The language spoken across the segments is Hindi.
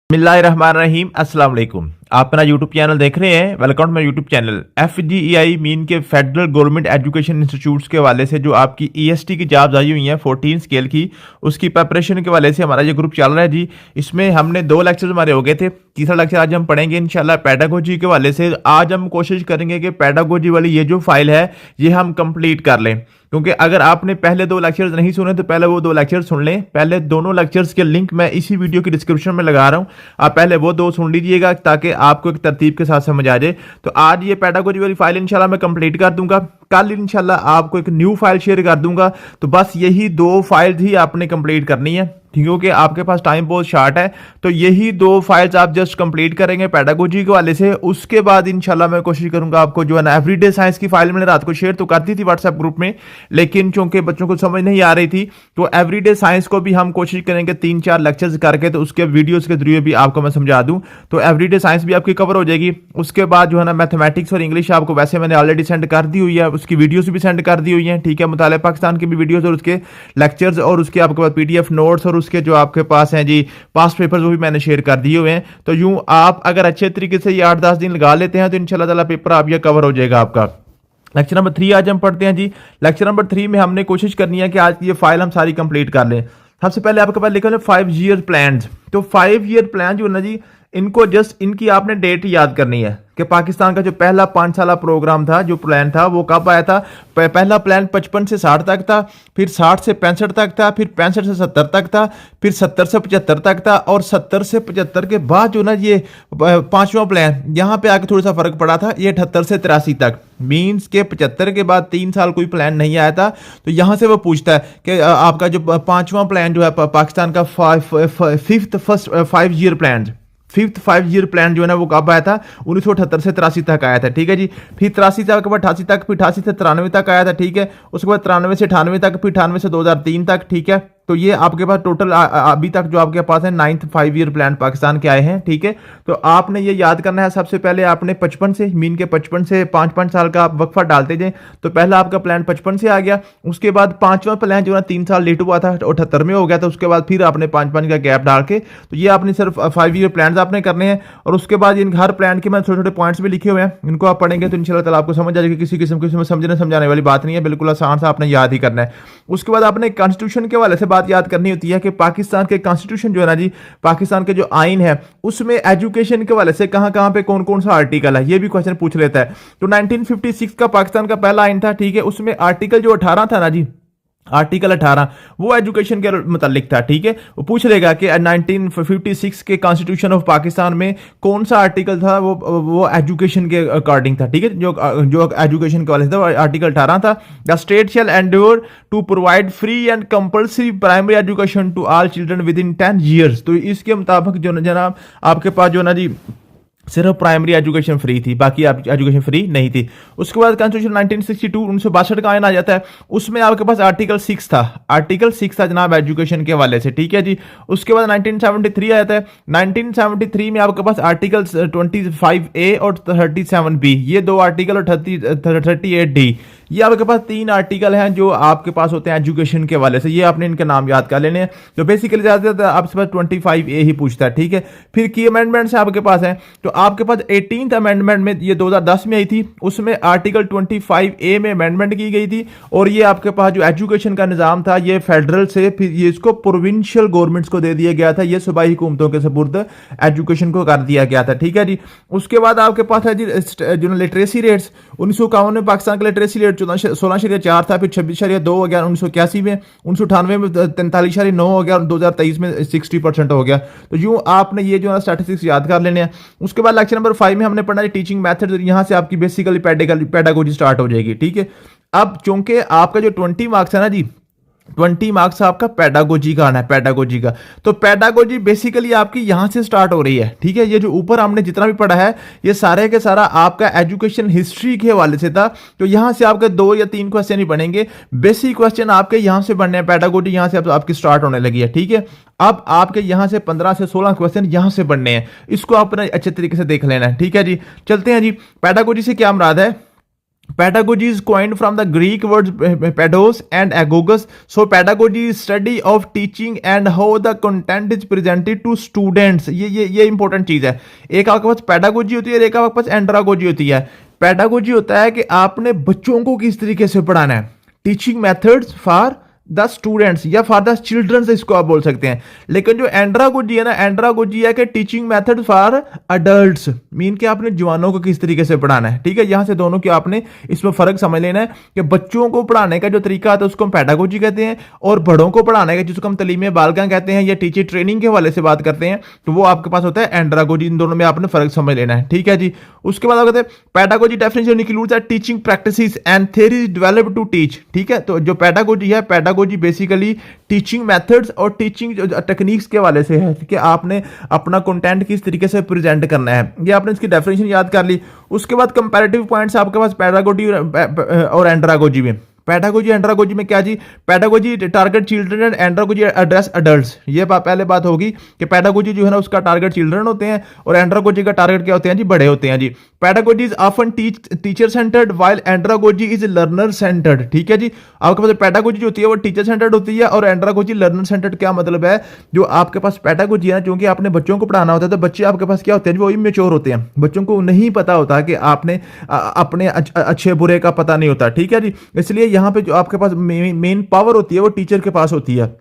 बिस्मिल्लाहिर्रहमानिर्रहीम अस्सलाम वालेकुम। आप मेरा यूट्यूब चैनल देख रहे हैं। Welcome to my YouTube channel. FGEI mean के फेडरल गवर्नमेंट एजुकेशन इंस्टीट्यूट्स के हवाले से जो आपकी EST की जॉब्स आई हुई हैं 14 स्केल की, उसकी प्रिपरेशन के हवाले से हमारा ये ग्रुप चल रहा है जी। इसमें हमने 2 लेक्चर हमारे हो गए थे, तीसरा लेक्चर आज हम पढ़ेंगे इंशाल्लाह पेडागोजी के हवाले से। आज हम कोशिश करेंगे कि पेडागोजी वाली ये जो फाइल है ये हम कंप्लीट कर लें, क्योंकि अगर आपने पहले 2 लेक्चर्स नहीं सुने तो पहले वो 2 लेक्चर्स सुन लें। पहले दोनों लेक्चर्स के लिंक मैं इसी वीडियो की डिस्क्रिप्शन में लगा रहा हूं, आप पहले वो 2 सुन लीजिएगा ताकि आपको एक तरतीब के साथ समझ आ जाए। तो आज ये पेडागोजी वाली फाइल इंशाल्लाह मैं कंप्लीट कर दूंगा। कल इंशाल्लाह आपको एक न्यू फाइल शेयर कर दूंगा। तो बस यही 2 फाइल्स ही आपने कंप्लीट करनी है, क्योंकि आपके पास टाइम बहुत शॉर्ट है। तो यही 2 फाइल्स आप जस्ट कंप्लीट करेंगे पेडागोजी के वाले से। उसके बाद इंशाल्लाह मैं कोशिश करूंगा आपको जो है ना एवरीडे साइंस की फाइल मैंने रात को शेयर तो कर दी थी व्हाट्सएप ग्रुप में, लेकिन चूंकि बच्चों को समझ नहीं आ रही थी तो एवरीडे साइंस को भी हम कोशिश करेंगे 3-4 लेक्चर्स करके तो उसके वीडियोस के जरिए भी आपको मैं समझा दूं। तो एवरीडे साइंस भी आपकी कवर हो जाएगी। उसके बाद जो है ना मैथमेटिक्स और इंग्लिश आपको वैसे मैंने ऑलरेडी सेंड कर दी हुई है, उसकी वीडियोस भी सेंड कर दी हुई है। ठीक है, मुताले पाकिस्तान की भी वीडियोस और उसके लेक्चर्स और उसके आपके पास PDF नोट्स और उसके जो आपके पास हैं जी पास्ट पेपर्स वो भी मैंने शेयर कर दिए हुए हैं। तो यूं आप अगर अच्छे तरीके से ये 8-10 दिन लगा लेते हैं तो इंशाल्लाह ताला पेपर आप ये कवर हो जाएगा आपका। लेक्चर नंबर 3 आज हम पढ़ते हैं जी। लेक्चर नंबर 3 में हमने कोशिश करनी है कि आज ये फाइल हम सारी कंप्लीट कर लें। सबसे पहले आपके पास लिखा है 5 ईयर प्लान। तो 5 ईयर प्लान जो है ना जी, इनको जस्ट इनकी आपने डेट याद करनी है कि पाकिस्तान का जो पहला 5 साला प्रोग्राम था, जो प्लान था वो कब आया था। पहला प्लान 55 से 60 तक था, फिर 60 से 65 तक था, फिर 65 से 70 तक था, फिर 70 से 75 तक था, और 70 से 75 के बाद जो ना ये 5वां प्लान यहाँ पे आके थोड़ा सा फर्क पड़ा था, ये 78 से 83 तक। मीन्स के 75 के बाद 3 साल कोई प्लान नहीं आया था। तो यहाँ से वो पूछता है कि आपका जो 5वां प्लान जो है पाकिस्तान का 5 ईयर प्लान, 5 ईयर प्लान जो है ना वो कब आया था, 1978 से 83 तक आया था। ठीक है जी। फिर 83 से आपके पास 88 तक, फिर 88 से 93 तक आया था। ठीक है। उसके बाद 93 से 98 तक, फिर 98 से 2003 तक। ठीक है। तो ये आपके पास टोटल अभी तक जो आपके पास है 9th 5 ईयर प्लान पाकिस्तान के आए हैं। ठीक है। तो आपने ये याद करना है, सबसे पहले आपने 55 से मीन के 55 से 5-5 साल का आप वक्फा डालते जाए। तो पहला आपका प्लान 55 से आ गया। उसके बाद 5वां प्लान जो है 3 साल लेट हुआ था, 78 में हो गया था। उसके बाद फिर आपने 5-5 का गैप डाल के, तो ये आपने सिर्फ 5 ईयर प्लान आपने करने हैं। और उसके बाद इन हर प्लान के मैं छोटे छोटे पॉइंट्स भी लिखे हुए हैं, इनको आप पढ़ेंगे तो इंशाल्लाह ताला आपको समझ आ जाएगी। किसी किस्म की समझाने वाली बात नहीं है, बिल्कुल आसान सा आपने याद ही करना है। उसके बाद आपने कॉन्स्टिट्यूशन के हवाले से बात याद करनी होती है कि पाकिस्तान के कॉन्स्टिट्यूशन जो है ना जी, पाकिस्तान के जो आइन है उसमें एजुकेशन के हवाले से कहां कहां पे कौन कौन सा आर्टिकल है, ये भी क्वेश्चन पूछ लेता है। तो 1956 का पाकिस्तान का पहला आइन था। ठीक है। उसमें आर्टिकल जो 18 था ना जी, आर्टिकल 18 वो एजुकेशन के मुतालिक था। ठीक है। वो पूछ लेगा कि 1956 के कॉन्स्टिट्यूशन ऑफ पाकिस्तान में कौन सा आर्टिकल था, वो एजुकेशन के अकॉर्डिंग था। ठीक है। जो एजुकेशन के वाले था आर्टिकल 18 था। The state shall endure to provide free and compulsory primary education to all children within 10 years. तो इसके मुताबिक जो जनाब आपके पास जो ना जी सिर्फ प्राइमरी एजुकेशन फ्री थी, बाकी एजुकेशन फ्री नहीं थी। उसके बाद कॉन्स्टिट्यूशन 1962 1962 का आइन आ जाता है। उसमें आपके पास आर्टिकल 6 था, आर्टिकल 6 था जनाब एजुकेशन के हवाले से। ठीक है जी। उसके बाद 1973 आ जाता है। 1973 में आपके पास आर्टिकल 25A और 37B, ये 2 आर्टिकल और 38D, ये आपके पास 3 आर्टिकल हैं जो आपके पास होते हैं एजुकेशन के हवाले से। ये आपने इनके नाम याद कर लेने हैं। तो बेसिकली ज्यादातर आपके पास 25A ही पूछता है। ठीक है। फिर की अमेंडमेंट्स आपके पास हैं। तो आपके पास 18th अमेंडमेंट में, ये 2010 में आई थी, उसमें आर्टिकल 25A में अमेंडमेंट की गई थी। और ये आपके पास जो एजुकेशन का निज़ाम था ये फेडरल से फिर ये इसको प्रोविंशियल गवर्नमेंट्स को दे दिया गया था। ये सूबाई हुकूमतों के सपुर्द एजुकेशन को कर दिया गया था। ठीक है जी। उसके बाद आपके पास है जी जो लिटरेसी रेट्स, 1951 में पाकिस्तान का लिटरेसी रेट 16.4 था, फिर 26.2 हो गया 1981 में, 1998 में 43.9 हो गया और 2023 में 60% हो गया। तो यूं आपने ये जो है स्टैटिस्टिक्स याद कर लेने हैं। उसके बाद लेक्चर नंबर 5 में हमने पढ़ना है टीचिंग मेथड। यहां से आपकी बेसिकली पेडागोजी स्टार्ट हो जाएगी। ठीक है। अब चूंकि आपका जो 20 मार्क्स है ना जी, 20 मार्क्स आपका पेडागोजी का आना है, पेडागोजी का। तो पेडागोजी बेसिकली आपकी यहां से स्टार्ट हो रही है। ठीक है। ये जो ऊपर हमने जितना भी पढ़ा है ये सारे के सारा आपका एजुकेशन हिस्ट्री के हवाले से था। तो यहां से आपके 2 या 3 क्वेश्चन ही बनेंगे, बेसिक क्वेश्चन आपके यहां से बनने हैं। पेडागोजी यहां से आपकी स्टार्ट होने लगी है। ठीक है। अब आपके यहां से 15 से 16 क्वेश्चन यहां से बनने हैं, इसको आपने अच्छे तरीके से देख लेना है। ठीक है जी। चलते हैं जी। पेडागोजी से क्या मुराद है Pedagogy is coined from the Greek words pedos and agogus. So pedagogy is study of teaching and how the content is presented to students. ये इंपॉर्टेंट चीज है। एक आपके पास पेडागोजी होती है, एक आपके पास एंड्रागोजी होती है। पेडागोजी होता है कि आपने बच्चों को किस तरीके से पढ़ाना है, teaching methods for the students या फॉर द चिल्ड्रंस इसको आप बोल सकते हैं। लेकिन जो एंड्रागोजी है ना, एंड्रागोजी है कि teaching method for adults, mean कि आपने जवानों को किस तरीके से पढ़ाना है। ठीक है, यहां से दोनों की आपने इसमें फर्क समझ लेना है कि बच्चों को पढ़ाने का जो तरीका आता है उसको हम पेडागोजी कहते हैं, और बड़ों को पढ़ाने का जिसको हम तलीम बालगा कहते हैं या टीचर ट्रेनिंग के हवाले से बात करते हैं, तो वो आपके पास होता है एंड्रागोजी। इन दोनों में आपने फर्क समझ लेना है। ठीक है जी। उसके बाद आप कहते हैं pedagogy definition includes teaching practices and theories developed to teach. ठीक है, तो जो पेडागोजी है, पेडागोजी बेसिकली टीचिंग मेथड्स और टीचिंग टेक्निक्स के हवाले से है कि आपने अपना कंटेंट किस तरीके से प्रेजेंट करना है। ये आपने इसकी डेफिनेशन याद कर ली। उसके बाद कंपैरेटिव पॉइंट्स आपके पास पेडागोजी और एंड्रागोजी में। पेडागोजी एंड्रागोजी में क्या जी, pedagogy target children and andragogy address adults. ये पहले बात होगी कि पेडागोजी जो है ना उसका टारगेट चिल्ड्रन होते हैं और एंड्रागोजी का टारगेट क्या होते हैं जी, बड़े होते हैं जी। Pedagogy is often teacher centred while andragogy is learner centred. ठीक है जी, आपके पास पेडागोजी जो होती है वो टीचर सेंटर्ड होती है और एंड्रागोजी लर्नर सेंटर्ड। क्या मतलब है, जो आपके पास पेडागोजी है, क्योंकि आपने बच्चों को पढ़ाना होता है तो बच्चे आपके पास क्या होते हैं, वो इमेच्योर होते हैं, बच्चों को नहीं पता होता कि आपने अपने अच्छे बुरे का पता नहीं होता। ठीक है जी, इसलिए यहाँ पे जो आपके पास मेन पावर होती है वो टीचर के पास होती है।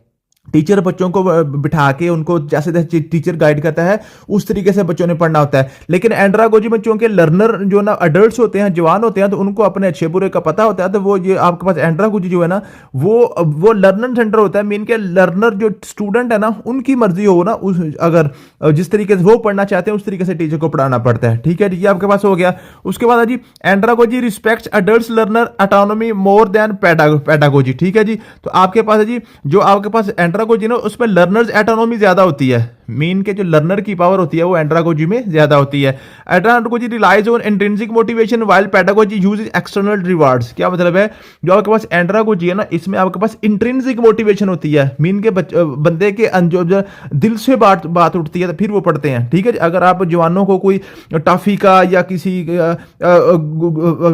टीचर बच्चों को बिठा के उनको जैसे जैसे टीचर गाइड करता है उस तरीके से बच्चों ने पढ़ना होता है। लेकिन एंड्रागोजी में चूंकि लर्नर जो ना अडल्ट्स होते हैं, जवान होते हैं, तो उनको अपने अच्छे बुरे का पता होता है, तो वो ये आपके पास एंड्रागोजी जो है ना वो लर्नर सेंटर होता है। मीन के लर्नर जो स्टूडेंट है ना उनकी मर्जी हो ना, अगर जिस तरीके से वो पढ़ना चाहते हैं उस तरीके से टीचर को पढ़ाना पड़ता है। ठीक है, ये आपके पास हो गया। उसके बाद जी andragogy respects adults learner autonomy more than pedagogy. ठीक है जी, तो आपके पास है जी जो आपके पास एंड्रागोजी ना उसमें लर्नर्स ऑटोनॉमी ज्यादा होती है, मीन के जो लर्नर की पावर होती है वो एंड्रागोजी में ज्यादा होती है। Andragogy relies on intrinsic motivation while pedagogy uses external rewards. क्या मतलब है, जो आपके पास एंड्रागोजी है ना इसमें आपके पास इंट्रिंसिक मोटिवेशन होती है, मीन के बंदे के जो दिल से बात उठती है तो फिर वो पढ़ते हैं। ठीक है, अगर आप जवानों को कोई टॉफी का या किसी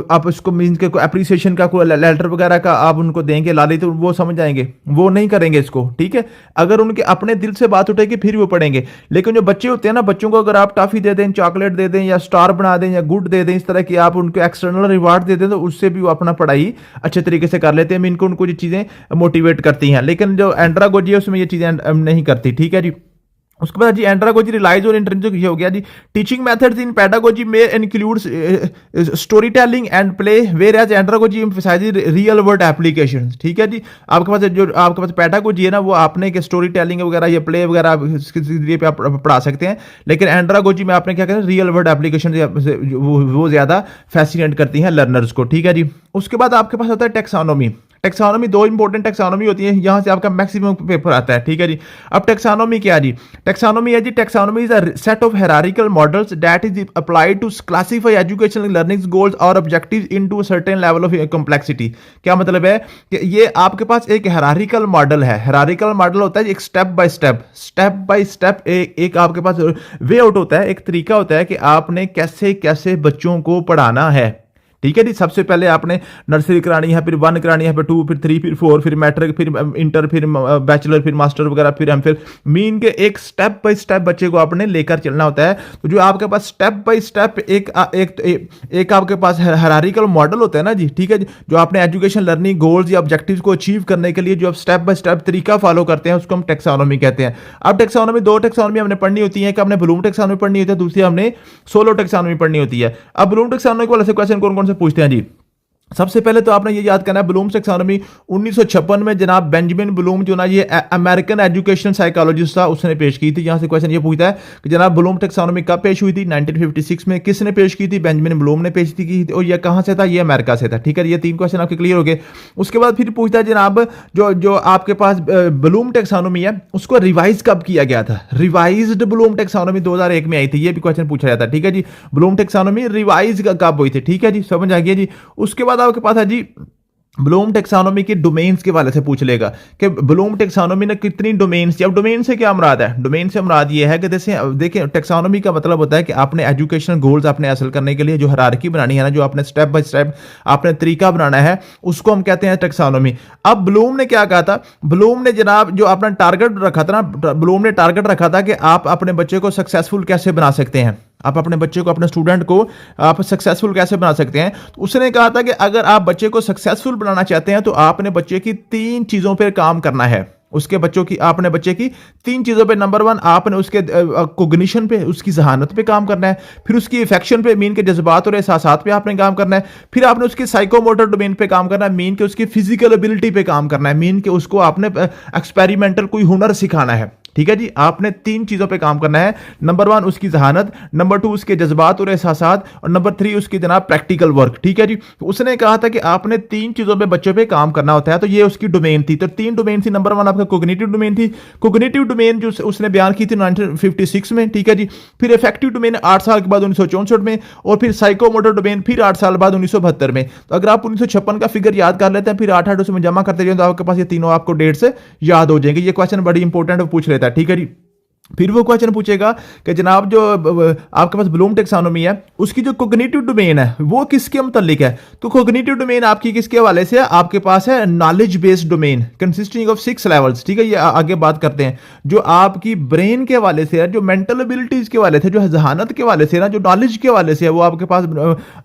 आप उसको मीन के एप्रिसिएशन का कोई लेटर वगैरह का आप उनको देंगे लाली, तो वो समझ जाएंगे, वो नहीं करेंगे इसको। ठीक है, अगर उनके अपने दिल से बात उठेगी फिर वो पढ़ेंगे। लेकिन जो बच्चे होते हैं ना, बच्चों को अगर आप टॉफी दे दें, चॉकलेट दे दें या स्टार बना दें या गुड दे दें, इस तरह की आप उनको एक्सटर्नल रिवार्ड दे दें, तो उससे भी वो अपना पढ़ाई अच्छे तरीके से कर लेते हैं। इनको उनको ये चीजें मोटिवेट करती हैं। लेकिन जो एंड्रागोजी है उसमें ये चीजें नहीं करती। ठीक है जी। उसके बाद जी एंड्रागोजी रिलाइज ऑन इंट्रिंसिक, ये हो गया जी। टीचिंग मेथड्स इन पेडागोजी में includes story telling and play, whereas andragogy emphasizes real world applications. ठीक है जी, आपके पास जो आपके पास पेडागोजी है ना वो आपने के स्टोरी टेलिंग वगैरह या प्ले वगैरह इसके जरिए पे आप पढ़ा सकते हैं। लेकिन एंड्रागोजी में आपने क्या करें, रियल वर्ल्ड एप्लीकेशन वो ज्यादा फैसिनेट करती हैं लर्नर्स को। ठीक है जी। उसके बाद आपके पास होता है टेक्सोनॉमी। टेक्सोनॉमी, दो इंपॉर्टेंट टेक्सोनॉमी होती है, यहां से आपका मैक्सिमम पेपर आता है। ठीक है जी। अब टेक्सोनॉमी क्या जी, टेक्सोनॉमी है जी, taxonomy is a set of hierarchical models that is applied to classify educational learning goals और objectives into a certain level of complexity. क्या मतलब है कि ये आपके पास एक हायरार्किकल मॉडल है। हायरार्किकल मॉडल होता है एक स्टेप बाय स्टेप एक आपके पास वे आउट होता है, एक तरीका होता है कि आपने कैसे कैसे बच्चों को पढ़ाना है। ठीक है जी, सबसे पहले आपने नर्सरी करानी है, फिर 1 करानी है, फिर 2, फिर 3, फिर 4, फिर मैट्रिक, फिर इंटर, फिर बैचलर, फिर मास्टर वगैरह, फिर एमफिल। मीन के एक स्टेप बाय स्टेप बच्चे को आपने लेकर चलना होता है। तो जो आपके पास स्टेप बाय स्टेप एक आपके पास हायरार्किकल मॉडल होता है ना जी। ठीक है जी, जो आपने एजुकेशन लर्निंग गोल्स या ऑब्जेक्टिव्स को अचीव करने के लिए जो आप स्टेप बाय स्टेप तरीका फॉलो करते हैं उसको हम टेक्सोनॉमी कहते हैं। अब टेक्सोनॉमी, दो टेक्सोनॉमी हमने पढ़नी होती है, एक हमने ब्लूम टेक्सोनॉमी पढ़नी होती है, दूसरी हमने सोलो टेक्सोनॉमी पढ़नी होती है। अब ब्लूम टेक्सोनॉमी को वाले से क्वेश्चन कौन कौन से पूछते हैं जी। सबसे पहले तो आपने ये याद करना है, ब्लूम्स टेक्सोनॉमी 1956 में जनाब बेंजामिन ब्लूम जो ना ये अमेरिकन एजुकेशनल साइकोलॉजिस्ट था, उसने पेश की थी। यहां से क्वेश्चन ये पूछता है कि जनाब ब्लूम टेक्सोनॉमी कब पेश हुई थी, 1956 में। किसने पेश की थी, बेंजामिन ब्लूम ने पेश की थी, और ये कहां से था, ये अमेरिका से था। ठीक है, ये 3 क्वेश्चन आपके क्लियर हो गए। उसके बाद फिर पूछता है जनाब जो आपके पास ब्लूम टेक्सोनॉमी है उसको रिवाइज कब किया गया था। रिवाइज्ड ब्लूम टेक्सोनॉमी 2001 में आई थी, ये भी क्वेश्चन पूछा जाता है। ठीक है जी, ब्लूम टेक्सोनॉमी रिवाइज कब हुई थी। ठीक है जी, समझ आ गया जी। उसके बाद आपके पास है जी ब्लूम टेक्सोनोमी के डोमेन्स के वाले से पूछ लेगा कि ब्लूम टेक्सोनोमी ने कितनी डोमेन्स। अब डोमेन से क्या मुराद है? डोमेन से मुराद ये है कि जैसे देखिए टेक्सोनोमी का मतलब होता है कि आपने एजुकेशनल गोल्स आपने हासिल करने के लिए जो हायरार्की बनानी है ना, जो आपने स्टेप बाय स्टेप आपने तरीका बनाना है, उसको हम कहते हैं टेक्सोनोमी। अब ब्लूम ने क्या कहा था? ब्लूम ने जनाब जो अपना टारगेट रखा था ना, ब्लूम ने टारगेट रखा था कि आप अपने बच्चे को सक्सेसफुल कैसे बना सकते हैं, आप अपने बच्चे को, अपने स्टूडेंट को आप सक्सेसफुल कैसे बना सकते हैं। तो उसने कहा था कि अगर आप बच्चे को सक्सेसफुल बनाना चाहते हैं तो आपने बच्चे की 3 चीजों पर काम करना है। उसके बच्चों की आपने बच्चे की 3 चीजों पे, नंबर 1 आपने उसके कोग्निशन पे, उसकी जहानत पे काम करना है, फिर उसकी इफेक्शन पे, मीन के जज्बात और एहसासात पे आपने काम करना है, फिर आपने उसके साइकोमोटर डोमेन पे काम करना है, मीन के उसकी फिजिकल एबिलिटी पे काम करना है, मीन के उसको आपने एक्सपेरिमेंटल कोई हुनर सिखाना है। ठीक है जी, आपने 3 चीजों पे काम करना है। नंबर 1 उसकी जहानत, नंबर 2 उसके जज्बात और एहसासात, और नंबर 3 उसकी जनाब प्रैक्टिकल वर्क। ठीक है जी, तो उसने कहा था कि आपने 3 चीजों पे बच्चों पे काम करना होता है। तो ये उसकी डोमेन थी। तो 3 डोमेन थी। नंबर 1 आपका कोग्निटिव डोमेन थी, कोग्निटिव डोमेन जो उसने बयान की थी 1956 में। ठीक है जी, फिर इफेक्टिव डोमेन 8 साल के बाद 1964 में, और फिर साइकोमोटर डोमेन फिर 8 साल बाद 1972 में। तो अगर आप 1956 का फिगर याद कर लेते हैं, फिर 8 उसमें जमा करते जाए, तो आपके पास ये तीनों आपको डेट से याद हो जाएंगे। ये क्वेश्चन बड़ी इंपॉर्टेंट पूछ लेता है। ठीक है जी, फिर वो क्वेश्चन पूछेगा कि जनाब जो आपके पास ब्लूम टेक्सोनोमी है, उसकी जो कोग्निटिव डोमेन है वो किसके मुतालिक है? तो कोग्निटिव डोमेन आपकी किसके हवाले से है? आपके पास है knowledge based domain consisting of 6 levels. ठीक है, ये आगे बात करते हैं। जो आपकी ब्रेन के हवाले से है, जो मेंटल एबिलिटीज के हवाले से, जो जहानत के हवाले से ना, जो नॉलेज के हवाले से है, वो आपके पास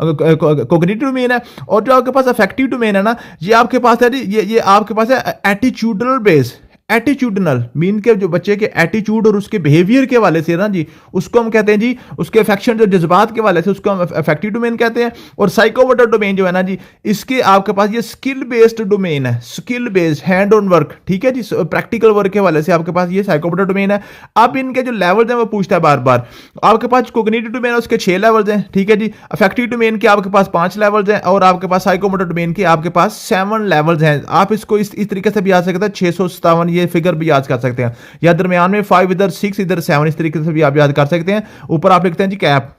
कोग्निटिव डोमेन है। और जो आपके पास अफेक्टिव डोमेन है ना, ये आपके पास है, ये आपके पास है एटीट्यूडल बेस्ड। एटीट्यूडनल मीन के जो बच्चे के एटीट्यूड और उसके बिहेवियर के वाले से ना जी, उसको हम कहते हैं जी, उसके अफेक्शन जो जज्बात के वाले से, उसको हम अफेक्टिव डोमेन कहते हैं। और साइकोमोटर डोमेन जो है ना जी, इसके आपके पास ये स्किल बेस्ड डोमेन है, skill based hand on work. ठीक है जी, प्रैक्टिकल वर्क के वाले से आपके पास ये साइकोमोटर डोमेन है। अब इनके जो लेवल्स हैं वो पूछता है बार बार। आपके पास कोग्निटिव डोमेन है, उसके 6 लेवल्स हैं। ठीक है जी, अफेक्टिव डोमेन के आपके पास 5 लेवल्स हैं, और आपके पास साइकोमोटर डोमेन के आपके पास 7 लेवल्स हैं। आप इसको इस तरीके से भी याद सकते हैं, 657 ये फिगर भी याद कर सकते हैं, या दरमियान में 5 इधर 6 इधर 7, इस तरीके से भी आप याद कर सकते हैं। ऊपर आप लिखते हैं जी कैप,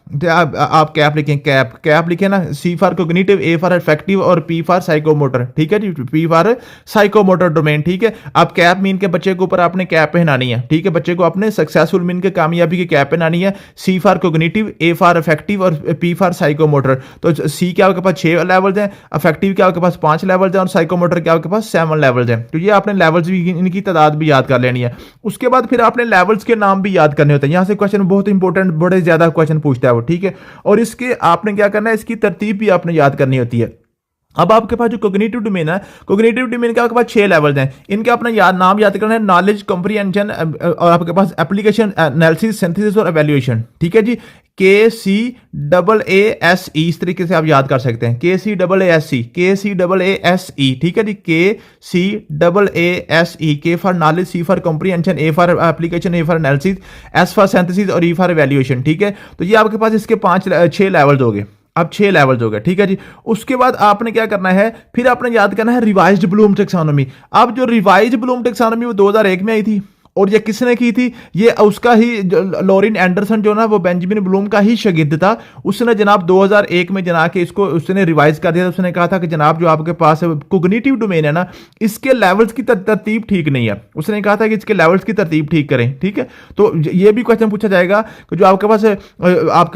आप कैप लिखें, कैप लिखे ना, C for cognitive, A for effective, और पी फॉर साइकोमोटर। ठीक है जी, पी फॉर साइकोमोटर डोमेन। ठीक है, आप कैप मीन के बच्चे के ऊपर आपने कैप पहनानी है। ठीक है, बच्चे को आपने सक्सेसफुल मीन के कामयाबी की कैप पहनानी है। C for cognitive, A for effective, और पी फॉर साइकोमोटर। तो सी के आपके पास 6 लेवल्स हैं, अफेक्टिव के आपके पास 5 लेवल्स हैं, और साइकोमोटर के आपके पास 7 लेवल्स हैं। तो ये आपने लेवल्स भी, इनकी तादाद भी याद कर लेनी है। उसके बाद फिर आपने लेवल्स के नाम भी याद करने होते हैं। यहां से क्वेश्चन बहुत इंपॉर्टेंट, बड़े ज्यादा क्वेश्चन पूछता है वो। ठीक है, और इसके आपने क्या करना है, इसकी तरतीब भी आपने याद करनी होती है। अब आपके पास जो कोग्निटिव डोमेन है, कोग्निटिव डोमेन के आपके पास 6 लेवल्स हैं। इनके अपना नाम याद करना है, नॉलेज, कॉम्प्रिहेंशन, और आपके पास एप्लीकेशन, एनालिसिस, सिंथेसिस और एवेल्युएशन। ठीक है जी, KCAASE, इस तरीके से आप याद कर सकते हैं, KCAASE, KCAASE। ठीक है जी, KCAASE, K for knowledge, C for comprehension, A for application, A for analysis, S for synthesis, और E फॉर एवेल्युएशन। ठीक है, तो ये आपके पास इसके 6 लेवल्स हो गए। अब 6 लेवल्स हो गए। ठीक है जी, उसके बाद आपने क्या करना है, फिर आपने याद करना है रिवाइज्ड ब्लूम टेक्सोनोमी। अब जो रिवाइज्ड ब्लूम टेक्सोनोमी वो 2001 में आई थी, और ये किसने की थी? ये उसका ही लॉरेन एंडरसन जो ना, वो बेंजामिन ब्लूम का ही शागिर्द था। उसने जनाब 2001 में जना के इसको उसने रिवाइज कर दिया। उसने कहा था कि जनाब जो आपके पास कोग्निटिव डोमेन है ना, इसके लेवल्स की तरतीब ठीक नहीं है। उसने कहा था कि इसके लेवल्स की तरतीब ठीक करें। ठीक है, तो ये भी क्वेश्चन पूछा जाएगा कि जो आपके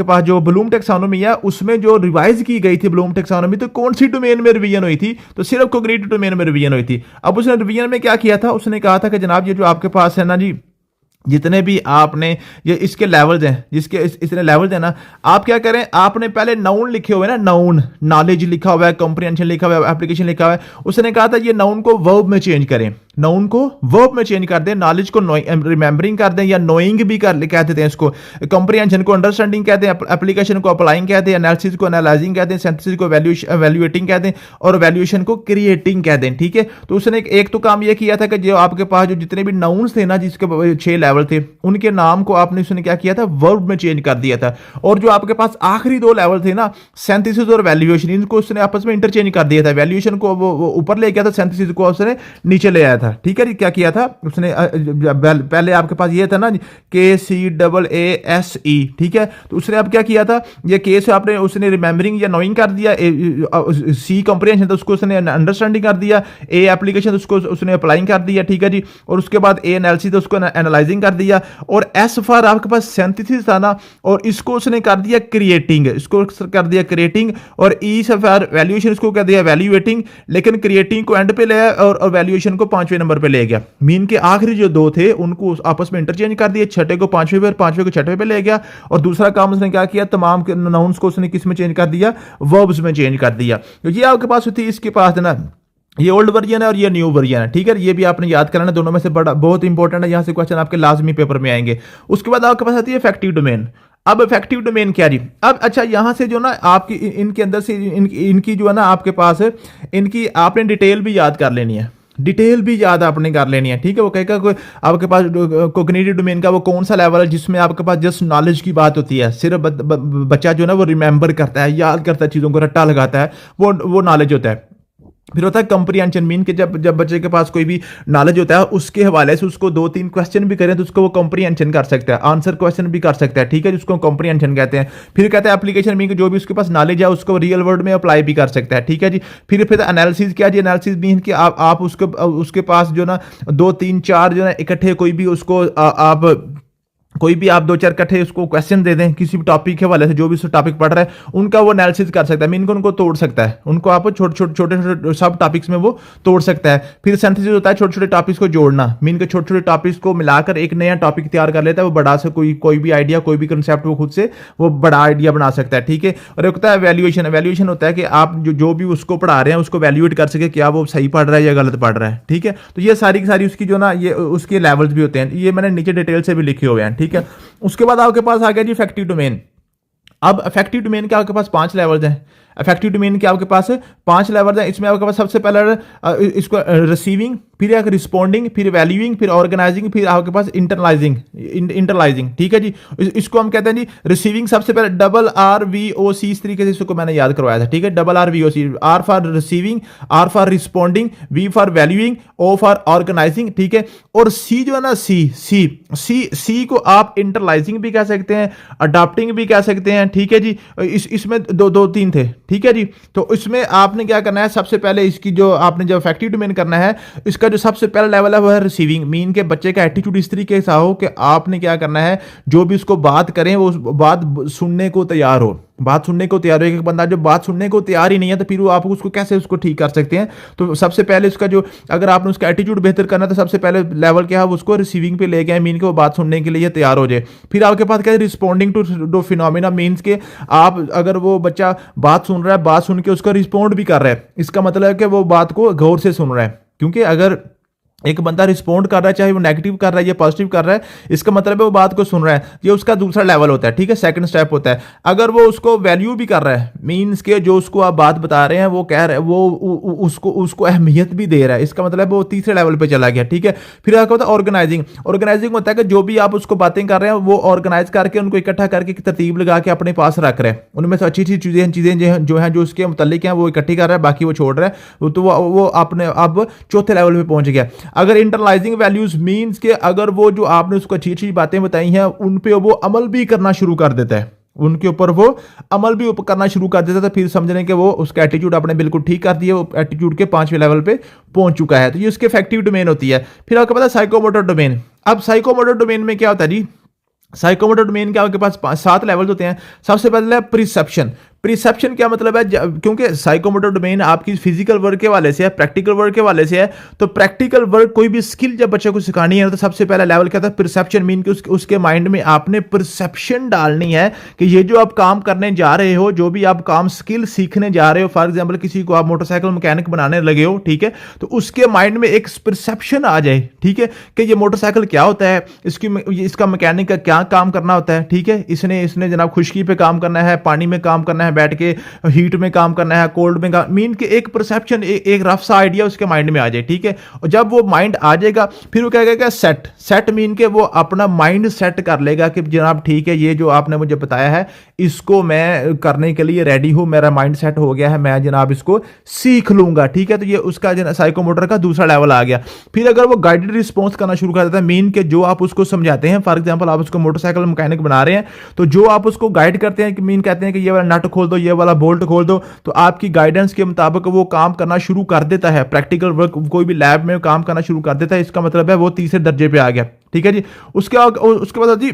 पास जो ब्लूम टेक्सोनोमी है, उसमें जो रिवाइज की गई थी ब्लूम टेक्सोनोमी, तो कौन सी डोमेन में रिवीजन हुई थी? तो सिर्फ कोग्निटिव डोमेन में रिवीजन हुई थी। अब उसने रिवीजन में क्या किया था? उसने कहा था कि जनाब ये जो आपके पास है ना जी, जितने भी आपने ये इसके लेवल्स हैं, जिसके इतने लेवल्स हैं ना, आप क्या करें, आपने पहले नाउन लिखे हुए ना, नाउन, नॉलेज लिखा हुआ है, कॉम्प्रिहेंशन लिखा हुआ है, एप्लीकेशन लिखा हुआ है। उसने कहा था ये नाउन को वर्ब में चेंज करें, नाउन को वर्ब में चेंज कर दें, नॉलेज को रिमेंबरिंग कर दें, या नोइंग भी कह देते हैं इसको, कॉम्प्रिहेंशन को अंडरस्टैंडिंग कहते हैं, एप्लीकेशन को अप्लाइंग कहते हैं, एनालिसिस को एनालाइजिंग कहते हैं, सिंथेसिस को वैल्यूएटिंग कहते हैं, और वैल्यूएशन को क्रिएटिंग कहते हैं। ठीक है, तो उसने एक तो काम यह किया था कि जो आपके पास जो जितने भी नाउन्स थे ना, जिसके 6 लेवल थे, उनके नाम को आपने उसने क्या किया था, वर्ब में चेंज कर दिया था। और जो आपके पास आखिरी 2 लेवल थे ना, सिंथेसिस और वैल्यूएशन, इनको उसने आपस में इंटरचेंज कर दिया था। वैल्यूएशन को वो ऊपर ले गया था, सिंथेसिस को उसने नीचे ले आया था। था, ठीक है जी। क्या किया था उसने, पहले आपके पास ये था ना KCAASE, ठीक है। तो उसने अब क्या किया था, ये केस आपने उसने रिमेंबरिंग या नोइंग कर दिया, सी कॉम्प्रिहेंशन तो उसको उसने अंडरस्टैंडिंग कर दिया, ए एप्लीकेशन तो उसको उसने अप्लाइंग कर दिया, ठीक है जी। और उसके बाद ए एनालिसिस तो उसको एनालाइजिंग कर दिया, और एस फॉर आपके पास सिंथेसिस था ना, और इसको उसने कर दिया क्रिएटिंग, इसको कर दिया क्रिएटिंग, और ई से फॉर वैल्यूएशन इसको कर दिया वैल्यूएटिंग, लेकिन क्रिएटिंग को एंड पे ले आया और वैल्यूएशन को 5वें नंबर पे ले गया। मीन के आखिरी जो दो थे उनको आपस में इंटरचेंज कर दिए, छठे को 5वें पे, 5वें को 6वें पे ले गया। और दूसरा काम उसने क्या किया, तमाम नाउन्स को उसने किस में चेंज कर दिया, वर्ब्स में चेंज कर दिया। तो ये आपके पास होती है, इसके पास है ना, ये ओल्ड वर्जन है और ये न्यू वर्जन है, ठीक है। ये भी आपने याद करना, दोनों में से बड़ा बहुत इंपॉर्टेंट है, यहां से क्वेश्चन आपके लाजमी पेपर में आएंगे। उसके बाद आपके पास आती है इफेक्टिव डोमेन। अब इफेक्टिव डोमेन क्या जी, अब अच्छा यहां से जो ना आपकी इनके अंदर से इनकी जो है ना आपके पास है, इनकी आपने डिटेल भी याद कर लेनी है, डिटेल भी याद आपने कर लेनी है, ठीक है। वो कहेगा कोई आपके पास कोग्निटिव डोमेन का वो कौन सा लेवल है जिसमें आपके पास जस्ट नॉलेज की बात होती है, सिर्फ बच्चा जो है ना वो रिमेंबर करता है, याद करता है, चीज़ों को रट्टा लगाता है, वो नॉलेज होता है। फिर होता है कंप्रीहेंशन, मीन के जब बच्चे के पास कोई भी नॉलेज होता है उसके हवाले से उसको 2-3 क्वेश्चन भी करें तो उसको वो कंप्रीहेंशन कर सकता है, आंसर क्वेश्चन भी कर सकता है, ठीक है, जिसको कंप्रीहेंशन कहते हैं। फिर कहते हैं एप्लीकेशन, मीन जो भी उसके पास नॉलेज है उसको रियल वर्ल्ड में अप्लाई भी कर सकता है, ठीक है जी। फिर एनालिसिस क्या जी, एनालिसिस मीन कि आप उसके पास जो ना 2-3-4 जो ना इकट्ठे कोई भी उसको आप कोई भी आप 2-4 इकट्ठे उसको क्वेश्चन दे दें किसी भी टॉपिक के हवाले से, जो भी उस टॉपिक पढ़ रहा है उनका वो एनालिसिस कर सकता है, मीन को उनको तोड़ सकता है, उनको आप छोटे सब टॉपिक्स में वो तोड़ सकता है। फिर सिंथेसिस होता है छोटे छोटे टॉपिक्स को जोड़ना, मीन के छोटे छोटे टॉपिक्स को मिलाकर एक नया टॉपिक तैयार कर लेता है, वो बड़ा से कोई भी आइडिया, कोई भी कंसेप्ट वो खुद से वो बड़ा आइडिया बना सकता है, ठीक है। और एक होता है वैल्यूएशन, वैल्यूएशन होता है कि आप जो भी उसको पढ़ा रहे हैं उसको वैल्यूएट कर सके, क्या वो सही पढ़ रहा है या गलत पढ़ रहा है, ठीक है। तो ये सारी की सारी उसकी जो ना ये उसके लेवल्स भी होते हैं, ये मैंने नीचे डिटेल से भी लिखे हुए हैं, ठीक है। उसके बाद आपके पास आ गया जी इफेक्टिव डोमेन। अब इफेक्टिव डोमेन के आपके पास 5 लेवल्स हैं, इफेक्टिव डोमेन के आपके पास 5 लेवल्स हैं। इसमें आपके पास सबसे पहला इसको रिसीविंग, फिर एक रिस्पॉन्डिंग, फिर वैल्यूइंग, फिर ऑर्गेनाइजिंग, फिर आपके पास इंटरलाइजिंग, ठीक है जी। इसको हम कहते हैं जी रिसीविंग, सबसे पहले RVOC, इस तरीके से इसको मैंने याद करवाया था, ठीक है। RVOC, R for receiving, R for responding, V for valuing, O for organizing, ठीक है। और C जो है ना C को आप इंटरलाइजिंग भी कह सकते हैं, अडॉप्टिंग भी कह सकते हैं, ठीक है जी। इसमें दो तीन थे, ठीक है जी। तो इसमें आपने क्या करना है, सबसे पहले इसकी जो आपने जो इफेक्टिव डोमेन करना है, इसका जो सबसे पहला लेवल है वो है रिसीविंग, मीन के बच्चे का एटीट्यूड इस तरीके से हो कि आपने क्या करना है, जो भी उसको बात करें वो बात सुनने को तैयार हो, बात सुनने को तैयार हो। एक बंदा जो बात सुनने को तैयार ही नहीं है तो फिर वो आप उसको कैसे उसको ठीक कर सकते हैं। तो सबसे पहले उसका जो, अगर आपने उसका एटीट्यूड बेहतर करना तो सबसे पहले लेवल क्या है, उसको रिसीविंग पे ले गए, मीन के वो बात सुनने के लिए तैयार हो जाए। फिर आपके पास क्या है, रिस्पॉन्डिंग टू फिनोमिना, मीन्स के आप अगर वो बच्चा बात सुन रहा है, बात सुन के उसका रिस्पॉन्ड भी कर रहा है, इसका मतलब है कि वो बात को गौर से सुन रहा है। क्योंकि अगर एक बंदा रिस्पॉन्ड कर रहा है, चाहे वो नेगेटिव कर रहा है या पॉजिटिव कर रहा है, इसका मतलब है वो बात को सुन रहा है, ये उसका दूसरा लेवल होता है, ठीक है, सेकंड स्टेप होता है। अगर वो उसको वैल्यू भी कर रहा है, मींस के जो उसको आप बात बता रहे हैं वो कह रहे हैं, वो उसको अहमियत भी दे रहा है, इसका मतलब वो तीसरे लेवल पे चला गया, ठीक है। फिर क्या होता है ऑर्गेनाइजिंग, ऑर्गेनाइजिंग होता है कि जो भी आप उसको बातें कर रहे हैं वो ऑर्गेनाइज करके उनको इकट्ठा करके तरतीब लगा के अपने पास रख रहे हैं, उनमें से अच्छी अच्छी चीजें जो हैं जो उसके मुतल्लिक हैं वो इकट्ठी कर रहा है, बाकी वो छोड़ रहा है, तो वो अपने अब चौथे लेवल पे पहुंच गया। अगर इंटरलाइजिंग वैल्यूज मींस के अगर वो जो आपने उसको अच्छी अच्छी बातें बताई हैं उन पे वो अमल भी करना शुरू कर देता है, उनके ऊपर वो अमल भी करना शुरू कर देता है, तो फिर समझने के वो उसका एटीट्यूड आपने बिल्कुल ठीक कर दिया, वो एटीट्यूड के 5वें लेवल पे पहुंच चुका है। तो ये उसके इफेक्टिव डोमेन होती है। फिर आपको पता है साइकोमोटर डोमेन। अब साइकोमोटर डोमेन में क्या होता है जी, साइकोमोटर डोमेन के आपके पास 7 लेवल्स होते हैं। सबसे पहले प्रिसेप्शन। प्रिसेप्शन क्या मतलब है, क्योंकि साइकोमोटर डोमेन आपकी फिजिकल वर्क के वाले से है, प्रैक्टिकल वर्क के वाले से है, तो प्रैक्टिकल वर्क कोई भी स्किल जब बच्चे को सिखानी है तो सबसे पहला लेवल क्या था, प्रिसेप्शन, मीन कि उसके माइंड में आपने परसेप्शन डालनी है कि ये जो आप काम करने जा रहे हो, जो भी आप काम स्किल सीखने जा रहे हो, फॉर एग्जाम्पल किसी को आप मोटरसाइकिल मैकेनिक बनाने लगे हो, ठीक है, तो उसके माइंड में एक परसेप्शन आ जाए, ठीक है, कि ये मोटरसाइकिल क्या होता है, इसका मैकेनिक का क्या काम करना होता है, ठीक है, इसने जनाब खुश्की पे काम करना है, पानी में काम करना है, है बैठ के, हीट में काम करना है, कोल्ड में काम, मीन के एक परसेप्शन, एक रफ सा आइडिया उसके माइंड में आ जाए, ठीक है। और जब वो माइंड आ जाएगा फिर वो क्या कहेगा, सेट। सेट मीन के वो अपना माइंड सेट कर लेगा कि जनाब ठीक है, ये जो आपने मुझे बताया है इसको मैं करने के लिए रेडी हूं, मेरा माइंड सेट हो गया है, मैं जनाब इसको सीख लूंगा, ठीक है। तो ये उसका साइकोमोटर का दूसरा लेवल आ गया। फिर अगर वो गाइडेड रिस्पॉन्स करना शुरू कर देता है, मीन के जो आप उसको समझाते हैं, फॉर एग्जांपल आप उसको मोटरसाइकिल मैकेनिक बना रहे हैं, तो जो आप उसको गाइड करते हैं कि मीन कहते हैं कि ये वाला नट खोल दो, ये वाला बोल्ट खोल दो, तो आपकी गाइडेंस के मुताबिक वो काम करना शुरू कर देता है, प्रैक्टिकल वर्क कोई भी लैब में काम करना शुरू कर देता है। इसका मतलब है वो तीसरे दर्जे पे आ गया, ठीक है जी। उसके बाद जी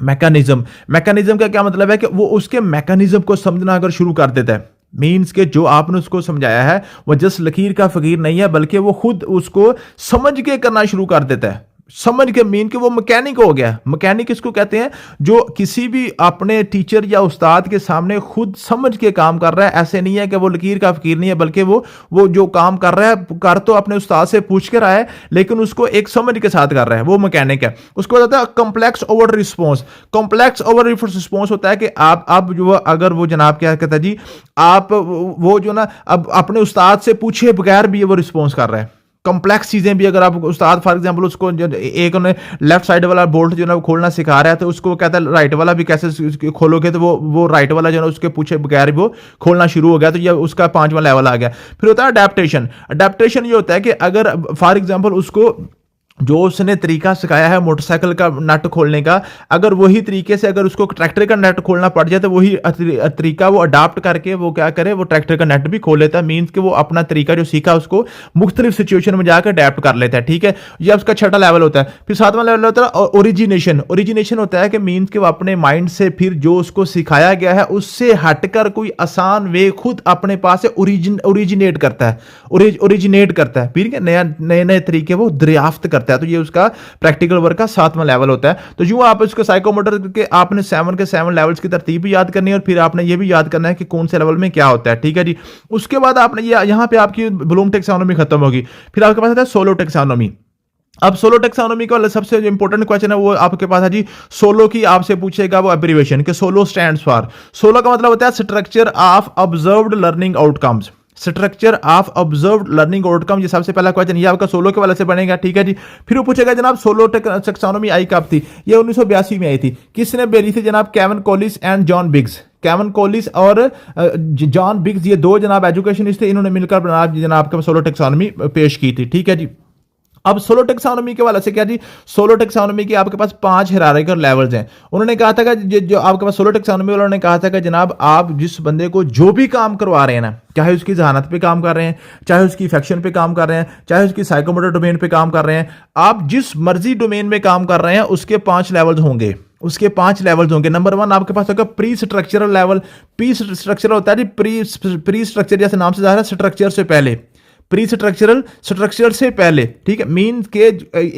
मैकेनिज्म का क्या मतलब है कि वो उसके मैकेनिज्म को समझना अगर शुरू कर देता है, मीन्स के जो आपने उसको समझाया है वो जस्ट लकीर का फकीर नहीं है, बल्कि वो खुद उसको समझ के करना शुरू कर देता है। समझ के मीन कि वो मैकेनिक हो गया। मैकेनिक इसको कहते हैं जो किसी भी अपने टीचर या उस्ताद के सामने खुद समझ के काम कर रहा है। ऐसे नहीं है कि वो लकीर का फकीर नहीं है, बल्कि वो जो काम कर रहा है कर तो अपने उस्ताद से पूछ कर आया है, लेकिन उसको एक समझ के साथ कर रहा है, वो मैकेनिक है। उसको बताता है complex over response. Complex over response होता है कि आप अब जो अगर वो जनाब क्या कहता है जी, आप वो जो ना अब अपने उस्ताद से पूछे बगैर भी वो रिस्पॉन्स कर रहा है। कॉम्प्लेक्स चीजें भी अगर आप उस्ताद फॉर एग्जांपल उसको एक उन्हें लेफ्ट साइड वाला बोल्ट जो ना खोलना सिखा रहा है, तो उसको कहता है राइट वाला भी कैसे खोलोगे, तो वो राइट वाला जो है उसके पूछे बगैर वो खोलना शुरू हो गया, तो ये उसका 5वां लेवल आ गया। फिर होता है अडेप्टेशन। अडेप्टेशन ये होता है कि अगर फॉर एग्जांपल उसको जो उसने तरीका सिखाया है मोटरसाइकिल का नट खोलने का, अगर वही तरीके से अगर उसको ट्रैक्टर का नट खोलना पड़ जाए, तो वही तरीका वो अडाप्ट करके वो क्या करे, वो ट्रैक्टर का नट भी खोल लेता है। मीन्स कि वो अपना तरीका जो सीखा उसको मुख्तलिफ सिचुएशन में जाकर अडेप्ट कर लेता है, ठीक है। यह उसका छठा लेवल होता है। फिर 7वां लेवल होता है ओरिजिनेशन। ओरिजिनेशन होता है कि मीन्स कि वो अपने माइंड से फिर जो उसको सिखाया गया है उससे हटकर कोई आसान वे खुद अपने पास से ओरिजिनेट करता है, ओरिजिनेट करता है, फिर नए नए तरीके वो दरियाफ्त करता है। तो ये उसका प्रैक्टिकल वर्क का 7वां लेवल होता है। तो यूं आप इसको साइकोमोटर के आपने 7 के 7 लेवल्स की तरतीब भी याद करनी है, और फिर आपने ये भी याद करना है कि कौन से लेवल में क्या होता है, ठीक है जी। उसके बाद आपने यहां पे आपकी ब्लूम टैक्सोनॉमी खत्म होगी। फिर आपके पास आता है सोलो टैक्सोनॉमी। अब सोलो टैक्सोनॉमी का सबसे जो इंपॉर्टेंट क्वेश्चन है वो आपके पास है जी, सोलो की आपसे पूछेगा वो एब्रिविएशन कि सोलो स्टैंड्स फॉर। सोलो का मतलब होता है structure of observed learning outcomes. Structure of observed learning outcome, ये सबसे पहला क्वेश्चन ये आपका सोलो के वाले से बनेगा, ठीक है जी। फिर वो पूछेगा जनाब सोलो टैक्सोनॉमी आई कब थी, ये 1982 में आई थी। किसने बेरी थी जनाब, Kevin Collis and John Biggs. Kevin Collis और जॉन बिग्स ये दो जनाब एजुकेशनिस्ट थे, इन्होंने मिलकर जनाब का सोलो टैक्सोनॉमी पेश की थी, ठीक है जी। अब सोलो टैक्सोनॉमी के वाले से क्या जी, सोलो टैक्सोनॉमी के आपके पास 5 हिरार्चिकल लेवल्स हैं। उन्होंने कहा था कि जो आपके पास सोलो टैक्सोनॉमी वालों ने कहा था कि जनाब आप जिस बंदे को जो भी काम करवा रहे हैं ना, चाहे उसकी जहानत पे काम कर रहे हैं, चाहे उसकी इफेक्शन पे काम कर रहे हैं, चाहे उसकी साइकोमोटर डोमेन पे काम कर रहे हैं, आप जिस मर्जी डोमेन में काम कर रहे हैं उसके 5 लेवल्स होंगे, उसके 5 लेवल्स होंगे। नंबर 1 आपके पास होगा pre structural level. Pre structural होता है जी, प्री स्ट्रक्चर जैसे नाम से जा रहा है, स्ट्रक्चर से पहले, प्री स्ट्रक्चरल स्ट्रक्चर से पहले, ठीक है। मीन के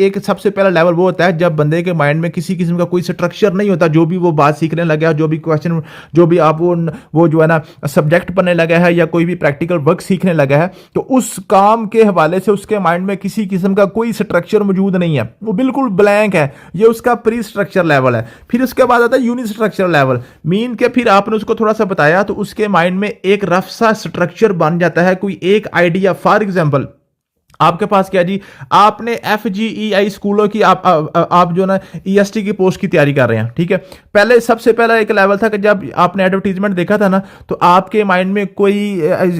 एक सबसे पहला लेवल वो होता है जब बंदे के माइंड में किसी किस्म का कोई स्ट्रक्चर नहीं होता, जो भी वो बात सीखने लगा है, जो भी क्वेश्चन, जो भी आप वो जो है ना सब्जेक्ट पढ़ने लगा है या कोई भी प्रैक्टिकल वर्क सीखने लगा है, तो उस काम के हवाले से उसके माइंड में किसी किस्म का कोई स्ट्रक्चर मौजूद नहीं है, वो बिल्कुल ब्लैंक है। ये उसका प्री स्ट्रक्चर लेवल है। फिर उसके बाद आता है यूनि स्ट्रक्चर लेवल। मीन के फिर आपने उसको थोड़ा सा बताया तो उसके माइंड में एक रफ सा स्ट्रक्चर बन जाता है, कोई एक आइडिया। फॉर एग्जाम्पल आपके पास क्या जी, आपने FGEI स्कूलों की आप जो ना EST की पोस्ट की तैयारी कर रहे हैं, ठीक है। पहले सबसे पहला एक लेवल था कि जब आपने एडवर्टीजमेंट देखा था ना, तो आपके माइंड में कोई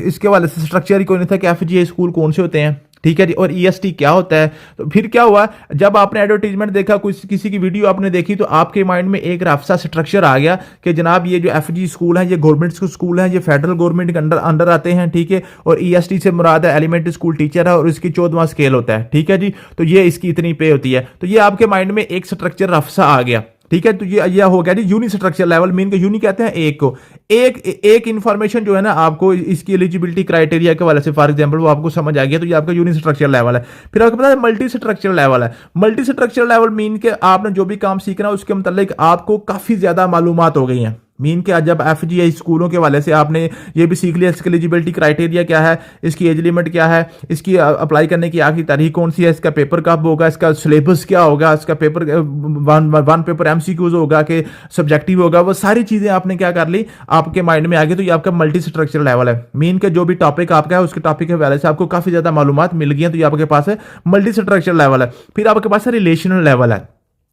इसके वाले से स्ट्रक्चर ही कोई नहीं था कि FGEI स्कूल कौन से होते हैं, ठीक है जी, और EST क्या होता है। तो फिर क्या हुआ, जब आपने एडवर्टीजमेंट देखा, किसी की वीडियो आपने देखी, तो आपके माइंड में एक रफ सा स्ट्रक्चर आ गया कि जनाब ये जो FG स्कूल है ये गवर्नमेंट स्कूल है, ये फेडरल गवर्नमेंट के अंडर आते हैं, ठीक है। और EST से मुराद है एलिमेंट्री स्कूल टीचर है, और इसकी 14वां स्केल होता है, ठीक है जी। तो ये इसकी इतनी पे होती है। तो ये आपके माइंड में एक स्ट्रक्चर रफ सा आ गया, ठीक है। तो ये हो गया जी यूनि स्ट्रक्चर लेवल। मीन के यूनि कहते हैं एक को, एक इंफॉर्मेशन जो है ना आपको इसकी एलिजिबिलिटी क्राइटेरिया के वाले से फॉर एग्जांपल वो आपको समझ आ गया, तो ये आपका यूनि स्ट्रक्चर लेवल है। फिर आपको पता है मल्टी स्ट्रक्चर लेवल है। मल्टी स्ट्रक्चर लेवल मीन के आपने जो भी काम सीखना उसके मतलब आपको काफी ज्यादा मालूमात हो गई हैं, मीन के जब एफजीआई स्कूलों के हवाले से आपने ये भी सीख लिया, इसकी एलिजिबिलिटी क्राइटेरिया क्या है, इसकी एज लिमिट क्या है, इसकी अप्लाई करने की आखिरी तारीख कौन सी है, इसका पेपर कब होगा, इसका सिलेबस क्या होगा, इसका पेपर वन पेपर एमसीक्यूज होगा कि सब्जेक्टिव होगा, वो सारी चीजें आपने क्या कर ली, आपके माइंड में आ गई। तो ये आपका मल्टी स्ट्रक्चर लेवल है। मीन के जो भी टॉपिक आपका है उसके टॉपिक के हवाले से आपको काफी ज्यादा मालूमात मिल गई है, तो ये आपके पास है मल्टी स्ट्रक्चर लेवल है। फिर आपके पास है रिलेशनल लेवल है।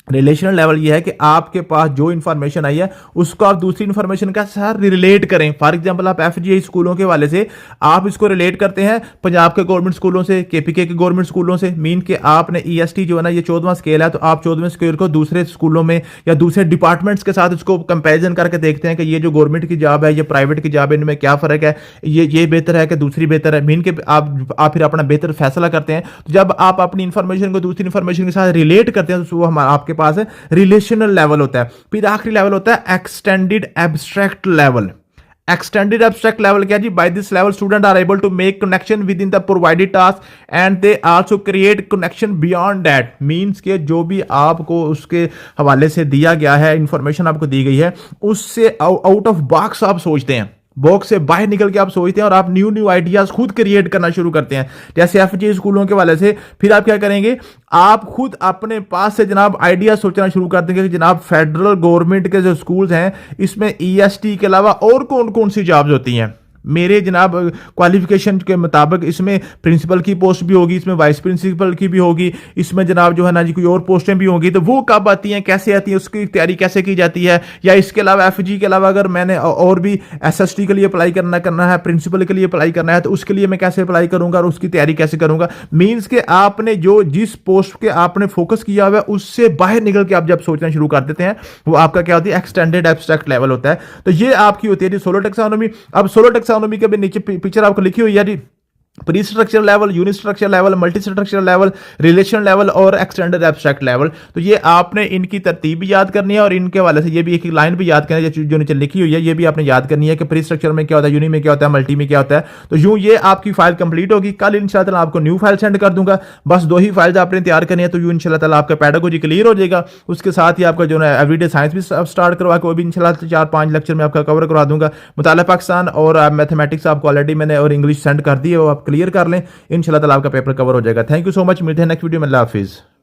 रिलेशनल लेवल ये है कि आपके पास जो इन्फॉर्मेशन आई है उसको आप दूसरी इन्फॉर्मेशन के साथ रिलेट करें। फॉर एग्जांपल आप एफजीआई स्कूलों के हवाले से आप इसको रिलेट करते हैं पंजाब के गवर्नमेंट स्कूलों से, केपीके के गवर्नमेंट स्कूलों से। मीन के आपने ईएसटी जो है ना, ये 14वां स्केल है, तो आप 14वें स्केल को दूसरे स्कूलों में या दूसरे डिपार्टमेंट्स के साथ इसको कंपेरिजन करके देखते हैं कि ये जो गवर्नमेंट की जॉब है, ये प्राइवेट की जॉब है, इनमें क्या फर्क है, ये बेहतर है कि दूसरी बेहतर है। मीन के आप फिर अपना बेहतर फैसला करते हैं। तो जब आप अपनी इंफॉर्मेशन को दूसरी इंफॉर्मेशन के साथ रिलेट करते हैं तो वो हमारा आपके पास है रिलेशनल लेवल होता है। फिर आखिरी लेवल होता है extended abstract level. Extended abstract level क्या जी? By this level student are able to make connection with in the provided task and they also create connection beyond that. Means के जो भी आपको उसके हवाले से दिया गया है, इंफॉर्मेशन आपको दी गई है, उससे आउट ऑफ बॉक्स आप सोचते हैं, बॉक्स से बाहर निकल के आप सोचते हैं और आप न्यू आइडियाज खुद क्रिएट करना शुरू करते हैं। जैसे एफजीआई स्कूलों के वाले से फिर आप क्या करेंगे, आप खुद अपने पास से जनाब आइडिया सोचना शुरू कर देंगे कि जनाब फेडरल गवर्नमेंट के जो स्कूल्स हैं इसमें ईएसटी के अलावा और कौन कौन सी जॉब्स होती हैं। मेरे जनाब क्वालिफिकेशन के मुताबिक इसमें प्रिंसिपल की पोस्ट भी होगी, इसमें वाइस प्रिंसिपल की भी होगी, इसमें जनाब जो है ना जी कोई और पोस्टें भी होंगी। तो वो कब आती हैं, कैसे आती हैं, उसकी तैयारी कैसे की जाती है। या इसके अलावा एफजी के अलावा अगर मैंने और भी एसएसटी के लिए अप्लाई करना है, प्रिंसिपल के लिए अप्लाई करना है, तो उसके लिए मैं कैसे अप्लाई करूंगा और उसकी तैयारी कैसे करूंगा। मीन्स के आपने जो जिस पोस्ट के आपने फोकस किया हुआ है उससे बाहर निकल के आप जब सोचना शुरू कर देते हैं, वो आपका क्या होती है, एक्सटेंडेड एब्स्ट्रैक्ट लेवल होता है। तो ये आपकी होती है सोलो टैक्सोनॉमी। अब सोलो टैक्सोनॉमी के भी नीचे पिक्चर आपको लिखी हुई है जी, pre structure level, unit structure level, multi structure level, relation level और एक्सटेंडेड एब्स्ट्रैक्ट लेवल। तो ये आपने इनकी तरतीब भी याद करनी है और इनके हवाले से ये भी एक लाइन भी याद करनी है जो नीचे लिखी हुई है, ये भी आपने याद करनी है कि प्री स्ट्रक्चर में क्या होता है, यूनिट में क्या होता है, मल्टी में क्या होता है। तो यूं ये आपकी फाइल कंप्लीट होगी। कल इंशाल्लाह आपको न्यू फाइल सेंड कर दूंगा। बस 2 ही फाइल्स आपने तैयार करनी है, तो यूं इंशाल्लाह आपका पेडागोजी क्लियर हो जाएगा। उसके साथ ही आपका जो है एवरीडे साइंस भी स्टार्ट करवा के वो भी इंशाल्लाह 4-5 लेक्चर में आपका कवर करवा दूंगा। मुताला पाकिस्तान और मैथमेटिक्स आपको ऑलरेडी मैंने और इंग्लिश सेंड कर दी है, वो आप क्लियर कर लें, इंशाल्लाह ताला आपका पेपर कवर हो जाएगा। थैंक यू सो मच, मिलते हैं नेक्स्ट वीडियो में। अल्लाह हाफिज़।